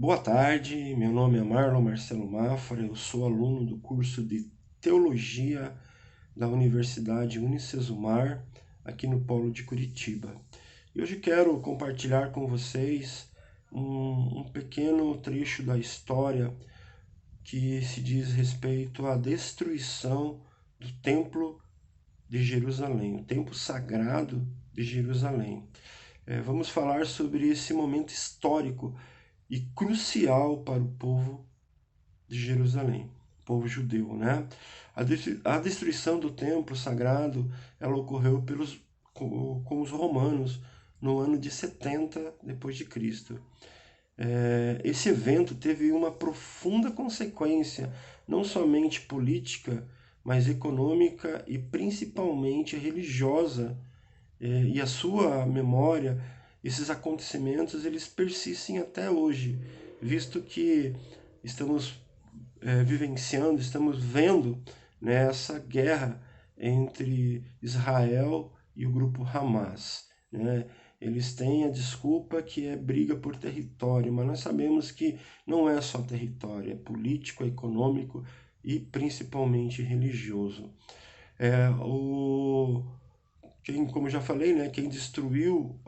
Boa tarde, meu nome é Marlon Marcelo Mafra, eu sou aluno do curso de Teologia da Universidade Unicesumar, aqui no Polo de Curitiba. E hoje quero compartilhar com vocês um pequeno trecho da história que se diz respeito à destruição do Templo de Jerusalém, o Templo Sagrado de Jerusalém. Vamos falar sobre esse momento histórico e crucial para o povo de Jerusalém, o povo judeu, né? A destruição do templo sagrado, ela ocorreu com os romanos no ano de 70 depois de Cristo. Esse evento teve uma profunda consequência, não somente política, mas econômica e principalmente religiosa. E a sua memória, esses acontecimentos, eles persistem até hoje, visto que estamos vivenciando, estamos vendo, né, essa guerra entre Israel e o grupo Hamas, né? Eles têm a desculpa que é briga por território, mas nós sabemos que não é só território, é político, é econômico e principalmente religioso. É, o, como eu já falei, né, quem destruiu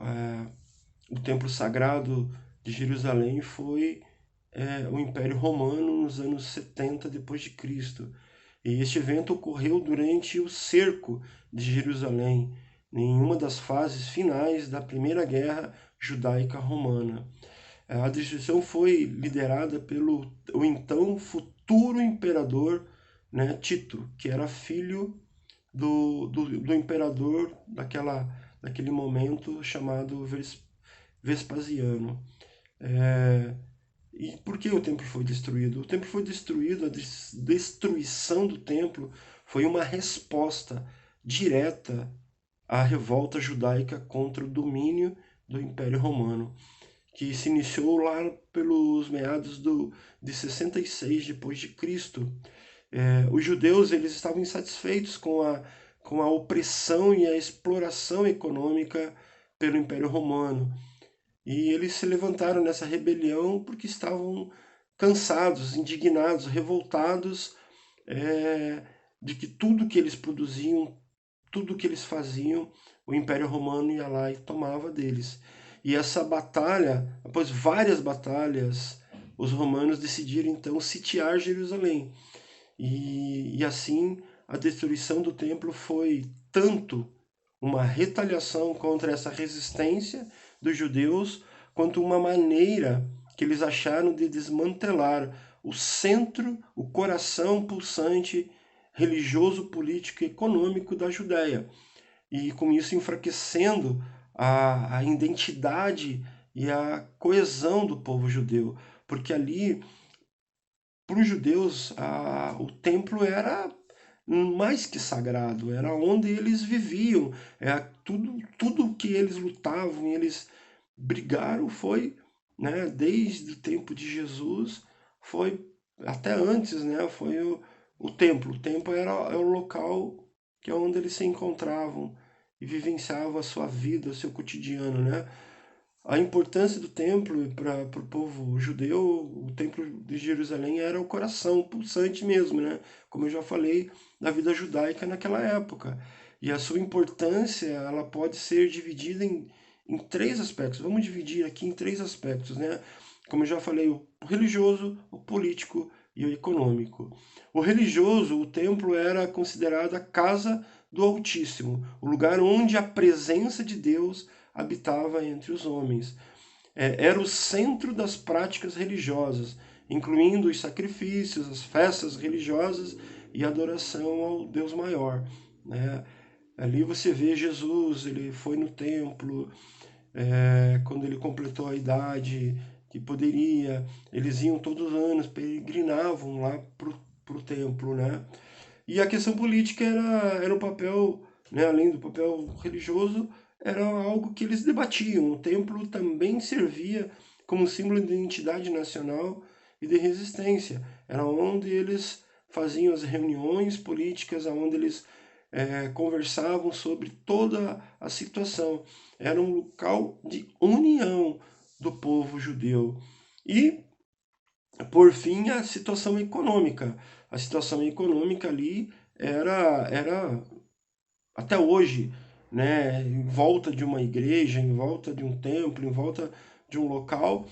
o templo sagrado de Jerusalém foi o Império Romano nos anos 70 depois de Cristo. E este evento ocorreu durante o cerco de Jerusalém, em uma das fases finais da Primeira Guerra Judaica Romana. A destruição foi liderada pelo o então futuro imperador, né, Tito, que era filho do imperador daquele momento chamado Vespasiano. É, e por que o templo foi destruído? O templo foi destruído, a destruição do templo foi uma resposta direta à revolta judaica contra o domínio do Império Romano, que se iniciou lá pelos meados de 66 depois de Cristo. Os judeus eles estavam insatisfeitos com a opressão e a exploração econômica pelo Império Romano. E eles se levantaram nessa rebelião porque estavam cansados, indignados, revoltados é, de que tudo que eles produziam, tudo que eles faziam, o Império Romano ia lá e tomava deles. E essa batalha, após várias batalhas, os romanos decidiram então sitiar Jerusalém. E assim a destruição do templo foi tanto uma retaliação contra essa resistência dos judeus, quanto uma maneira que eles acharam de desmantelar o centro, o coração pulsante religioso, político e econômico da Judéia. E com isso enfraquecendo a identidade e a coesão do povo judeu. Porque ali para os judeus, o templo era mais que sagrado, era onde eles viviam, tudo que eles lutavam, eles brigaram foi, né, desde o tempo de Jesus, foi até antes, né, foi o templo. O templo é o local que é onde eles se encontravam e vivenciavam a sua vida, o seu cotidiano, né? A importância do templo para o povo judeu, o templo de Jerusalém era o coração pulsante mesmo, né? Como eu já falei, da vida judaica naquela época. E a sua importância, ela pode ser dividida em três aspectos. Vamos dividir aqui em três aspectos, né? Como eu já falei, o religioso, o político e o econômico. O religioso, o templo era considerado a casa do Altíssimo, o lugar onde a presença de Deus habitava entre os homens. Era o centro das práticas religiosas, incluindo os sacrifícios, as festas religiosas e a adoração ao Deus maior, né? Ali você vê Jesus, ele foi no templo, quando ele completou a idade que poderia, eles iam todos os anos, peregrinavam lá pro templo, né? E a questão política era o papel, né, além do papel religioso, era algo que eles debatiam. O templo também servia como símbolo de identidade nacional e de resistência. Era onde eles faziam as reuniões políticas, onde eles conversavam sobre toda a situação. Era um local de união do povo judeu. E por fim, a situação econômica. A situação econômica ali era até hoje, né, em volta de uma igreja, em volta de um templo, em volta de um local,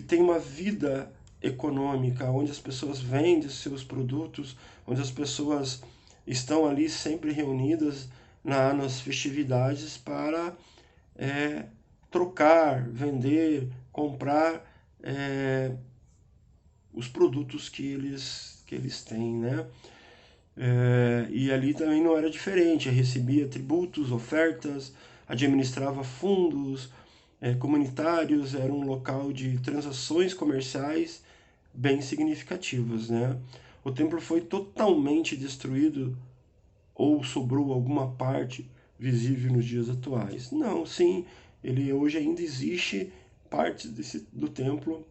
tem uma vida econômica, onde as pessoas vendem seus produtos, onde as pessoas estão ali sempre reunidas nas festividades para é, trocar, vender, comprar é, os produtos que eles têm, né? E ali também não era diferente, recebia tributos, ofertas, administrava fundos comunitários, era um local de transações comerciais bem significativas, né? O templo foi totalmente destruído ou sobrou alguma parte visível nos dias atuais? Não, sim, ele hoje ainda existe parte do templo.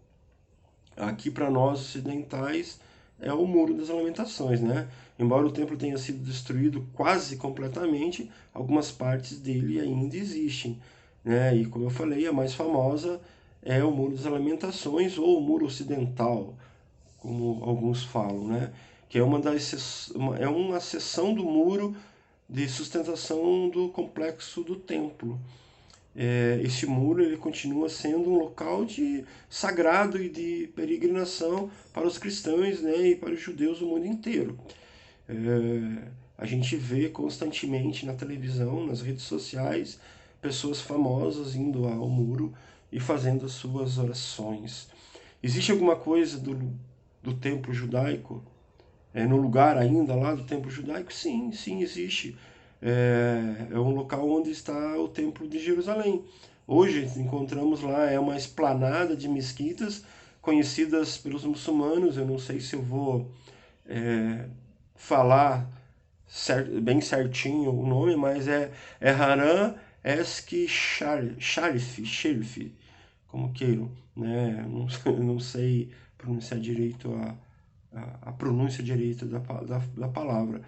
Aqui para nós ocidentais é o Muro das Lamentações, né? Embora o templo tenha sido destruído quase completamente, algumas partes dele ainda existem, né? E como eu falei, a mais famosa é o Muro das Lamentações ou o Muro Ocidental, como alguns falam, né? Que é é uma seção do muro de sustentação do complexo do templo. Esse muro ele continua sendo um local de sagrado e de peregrinação para os cristãos, né, e para os judeus do mundo inteiro. A gente vê constantemente na televisão, nas redes sociais, pessoas famosas indo ao muro e fazendo as suas orações. Existe alguma coisa do templo judaico no lugar ainda lá do templo judaico? Sim, sim, existe. É um local onde está o templo de Jerusalém. Hoje encontramos lá, é uma esplanada de mesquitas conhecidas pelos muçulmanos. Eu não sei se eu vou falar bem certinho o nome, mas é Haram Eski Sharif, como queiram, né? Não sei pronunciar direito a pronúncia direita da palavra.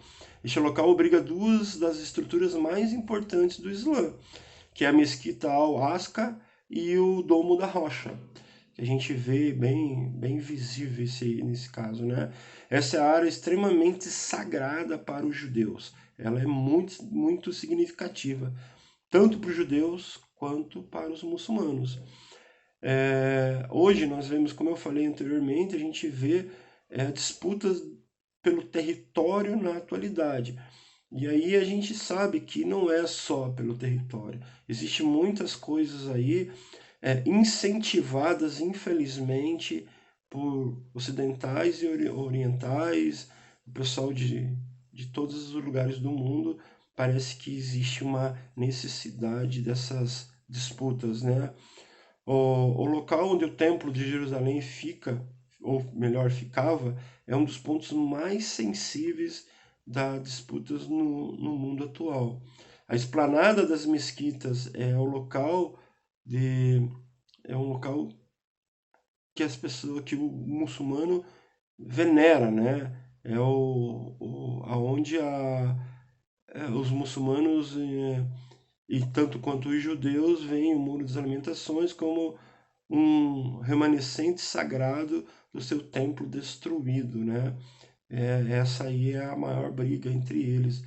Este local abriga duas das estruturas mais importantes do Islã, que é a Mesquita Al-Aqsa e o Domo da Rocha, que a gente vê bem visível nesse caso, né? Essa é a área extremamente sagrada para os judeus. Ela é muito significativa, tanto para os judeus quanto para os muçulmanos. Hoje nós vemos, como eu falei anteriormente, a gente vê disputas pelo território na atualidade. E aí a gente sabe que não é só pelo território. Existem muitas coisas aí incentivadas, infelizmente, por ocidentais e orientais, o pessoal de todos os lugares do mundo. Parece que existe uma necessidade dessas disputas, né? O local onde o Templo de Jerusalém fica, ou melhor, ficava, é um dos pontos mais sensíveis das disputas no mundo atual. A esplanada das mesquitas de, é um local que as pessoas, que o muçulmano venera, né? Aonde os muçulmanos e tanto quanto os judeus veem o Muro das Lamentações como um remanescente sagrado do seu templo destruído, né? Essa aí é a maior briga entre eles.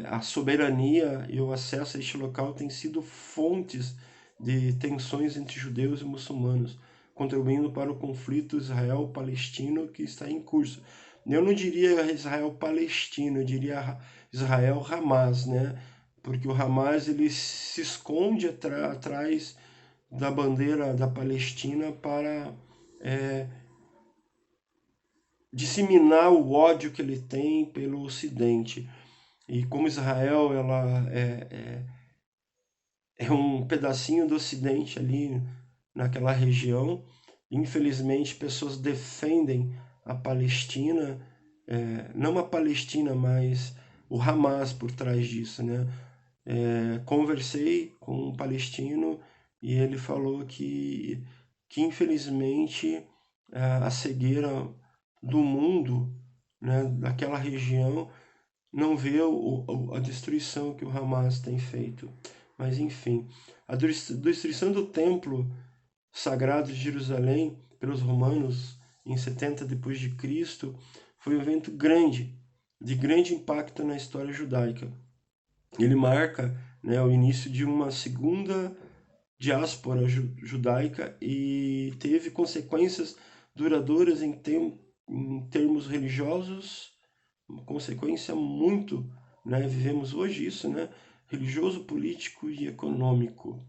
A soberania e o acesso a este local têm sido fontes de tensões entre judeus e muçulmanos, contribuindo para o conflito Israel-Palestino que está em curso. Eu não diria Israel-Palestino, eu diria Israel-Hamas, né? Porque o Hamas ele se esconde atrás da bandeira da Palestina para é, disseminar o ódio que ele tem pelo Ocidente. E como Israel ela é um pedacinho do Ocidente ali naquela região, infelizmente pessoas defendem a Palestina, não a Palestina, mas o Hamas por trás disso, né? Conversei com um palestino e ele falou que infelizmente a cegueira do mundo, né, daquela região, não vê a destruição que o Hamas tem feito. Mas enfim, a destruição do templo sagrado de Jerusalém pelos romanos em 70 depois de Cristo, foi um evento grande, de grande impacto na história judaica. Ele marca, né, o início de uma segunda diáspora judaica e teve consequências duradouras em termos religiosos, uma consequência muito, né, vivemos hoje isso, né, religioso, político e econômico.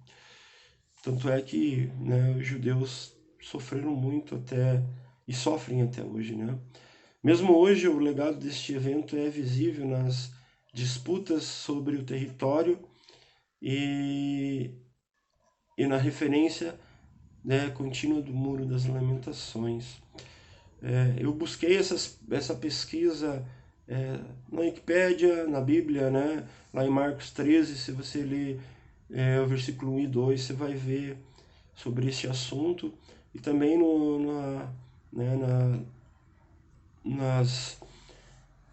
Tanto é que, né, os judeus sofreram muito até e sofrem até hoje, né? Mesmo hoje, o legado deste evento é visível nas disputas sobre o território e, e na referência, né, contínua do Muro das Lamentações. Eu busquei essa pesquisa na Wikipédia, na Bíblia, né, lá em Marcos 13, se você ler o versículo 1 e 2, você vai ver sobre esse assunto, e também né,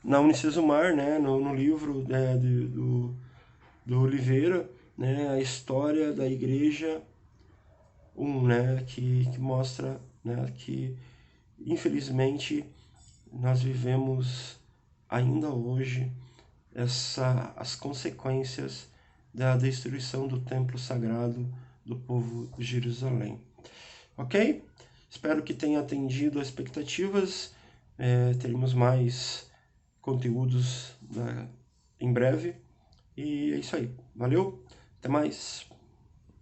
na Unicesumar, né, no livro do Oliveira, né, a história da Igreja 1, né, que mostra, né, que infelizmente nós vivemos ainda hoje as consequências da destruição do templo sagrado do povo de Jerusalém. Ok? Espero que tenha atendido as expectativas. Teremos mais conteúdos em breve. E é isso aí. Valeu, até mais.